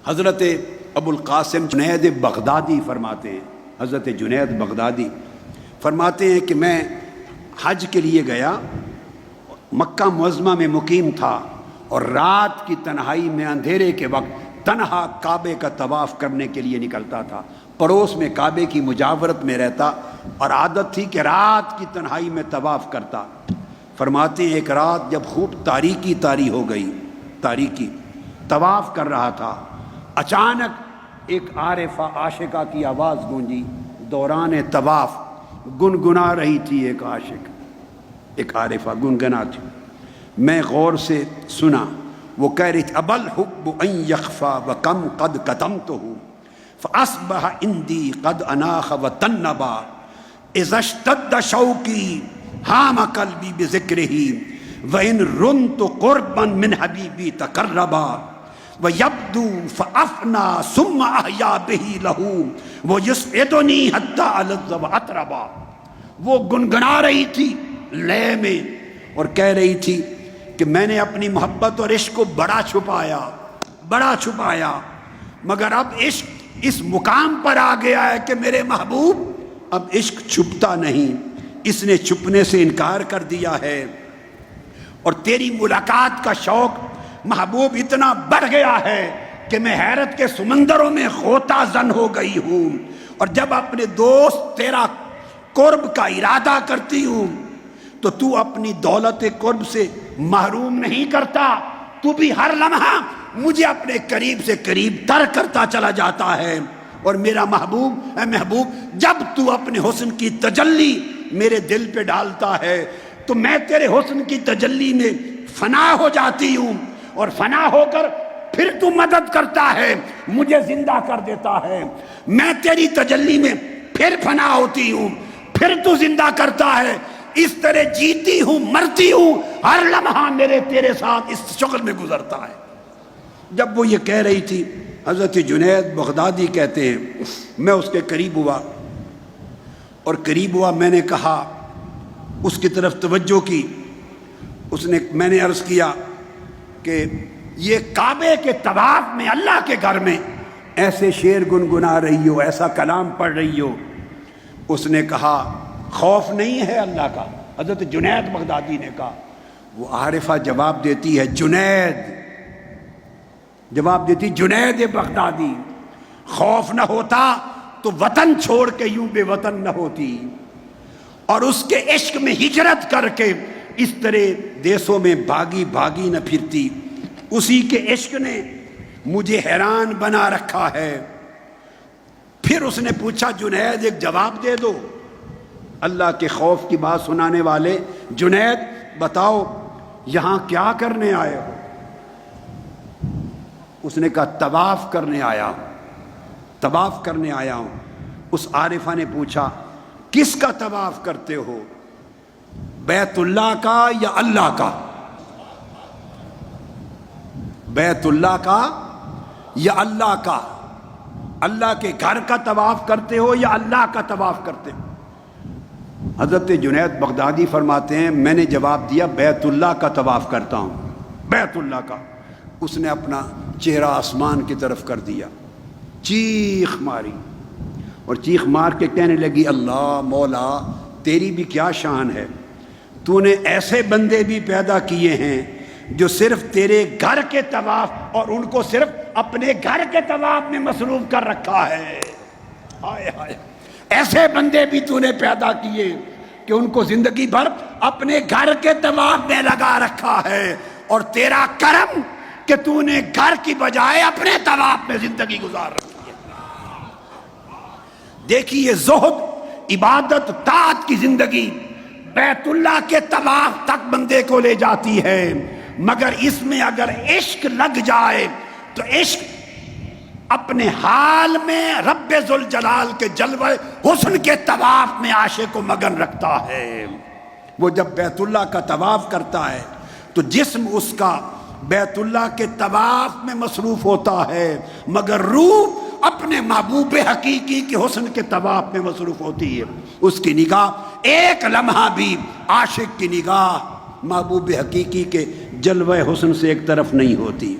حضرت ابو القاسم جنید بغدادی فرماتے ہیں، حضرت جنید بغدادی فرماتے ہیں کہ میں حج کے لیے گیا، مکہ معظمہ میں مقیم تھا اور رات کی تنہائی میں اندھیرے کے وقت تنہا کعبے کا طواف کرنے کے لیے نکلتا تھا۔ پڑوس میں کعبے کی مجاورت میں رہتا اور عادت تھی کہ رات کی تنہائی میں طواف کرتا۔ فرماتے ہیں ایک رات جب خوب تاریکی طاری ہو گئی، تاریکی، طواف کر رہا تھا، اچانک ایک عارفہ عاشقہ کی آواز گونجی۔ دوران طواف گنگنا رہی تھی ایک عاشق، ایک عارفہ گنگنا تھی۔ میں غور سے سنا، وہ کہہ رہی تھی ابل حب ان یخفا وکم قد کتمتہ فاصبح عندی قد اناخ وتنبا اذا اشتد شوقی حام قلبی بذکرہ وان رنت قربا من حبیبی تقربا ویبدو فافنا ثم احیا بہ لہ ویسعدنی حتی الذ واطربا۔ وہ گنگنا رہی تھی لے میں اور کہہ رہی تھی کہ میں نے اپنی محبت اور عشق کو بڑا چھپایا، مگر اب عشق اس مقام پر آ گیا ہے کہ میرے محبوب اب عشق چھپتا نہیں، اس نے چھپنے سے انکار کر دیا ہے، اور تیری ملاقات کا شوق محبوب اتنا بڑھ گیا ہے کہ میں حیرت کے سمندروں میں غوطہ زن ہو گئی ہوں، اور جب اپنے دوست تیرا قرب کا ارادہ کرتی ہوں تو تو اپنی دولت قرب سے محروم نہیں کرتا، تو بھی ہر لمحہ مجھے اپنے قریب سے قریب تر کرتا چلا جاتا ہے۔ اور میرا محبوب، اے محبوب، جب تو اپنے حسن کی تجلی میرے دل پہ ڈالتا ہے تو میں تیرے حسن کی تجلی میں فنا ہو جاتی ہوں، اور فنا ہو کر پھر تو مدد کرتا ہے، مجھے زندہ کر دیتا ہے۔ میں تیری تجلی میں پھر فنا ہوتی ہوں، پھر تو زندہ کرتا ہے۔ اس طرح جیتی ہوں مرتی ہوں، ہر لمحہ میرے تیرے ساتھ اس شکل میں گزرتا ہے۔ جب وہ یہ کہہ رہی تھی، حضرت جنید بغدادی کہتے ہیں میں اس کے قریب ہوا، اور قریب ہوا، میں نے کہا، اس کی طرف توجہ کی، میں نے عرض کیا کہ یہ کعبے کے طواف میں اللہ کے گھر میں ایسے شعر گنگنا رہی ہو، ایسا کلام پڑھ رہی ہو۔ اس نے کہا خوف نہیں ہے اللہ کا؟ حضرت جنید بغدادی نے کہا۔ وہ عارفہ جواب دیتی ہے، جنید بغدادی، خوف نہ ہوتا تو وطن چھوڑ کے یوں بے وطن نہ ہوتی، اور اس کے عشق میں ہجرت کر کے اس طرح دیسوں میں بھاگی نہ پھرتی۔ اسی کے عشق نے مجھے حیران بنا رکھا ہے۔ پھر اس نے پوچھا جنید ایک جواب دے دو، اللہ کے خوف کی بات سنانے والے، جنید بتاؤ یہاں کیا کرنے آئے ہو؟ اس نے کہا طواف کرنے آیا ہوں۔ اس عارفہ نے پوچھا کس کا طواف کرتے ہو، بیت اللہ کا یا اللہ کا؟ بیت اللہ کا یا اللہ کا؟ اللہ کے گھر کا طواف کرتے ہو یا اللہ کا طواف کرتے ہو؟ حضرت جنید بغدادی فرماتے ہیں میں نے جواب دیا بیت اللہ کا طواف کرتا ہوں، بیت اللہ کا۔ اس نے اپنا چہرہ آسمان کی طرف کر دیا، چیخ ماری، اور چیخ مار کے کہنے لگی اللہ مولا تیری بھی کیا شان ہے، تو نے ایسے بندے بھی پیدا کیے ہیں جو صرف تیرے گھر کے طواف اور ان کو صرف اپنے گھر کے طواف میں مصروف کر رکھا ہے۔ ہائے ہائے، ایسے بندے بھی تو نے پیدا کیے کہ ان کو زندگی بھر اپنے گھر کے طواف میں لگا رکھا ہے، اور تیرا کرم کہ تو نے گھر کی بجائے اپنے طواف میں زندگی گزار رکھی ہے۔ دیکھیے زہد، عبادت، طاعت کی زندگی بیت اللہ کے طواف تک بندے کو لے جاتی ہے، مگر اس میں اگر عشق لگ جائے تو عشق اپنے حال میں رب ذوالجلال کے جلوہ حسن کے طواف میں عاشق کو مگن رکھتا ہے۔ وہ جب بیت اللہ کا طواف کرتا ہے تو جسم اس کا بیت اللہ کے طواف میں مصروف ہوتا ہے، مگر روح اپنے محبوب حقیقی کے حسن کے طواف میں مصروف ہوتی ہے۔ اس کی نگاہ ایک لمحہ بھی، عاشق کی نگاہ محبوب حقیقی کے جلوہ حسن سے ایک طرف نہیں ہوتی۔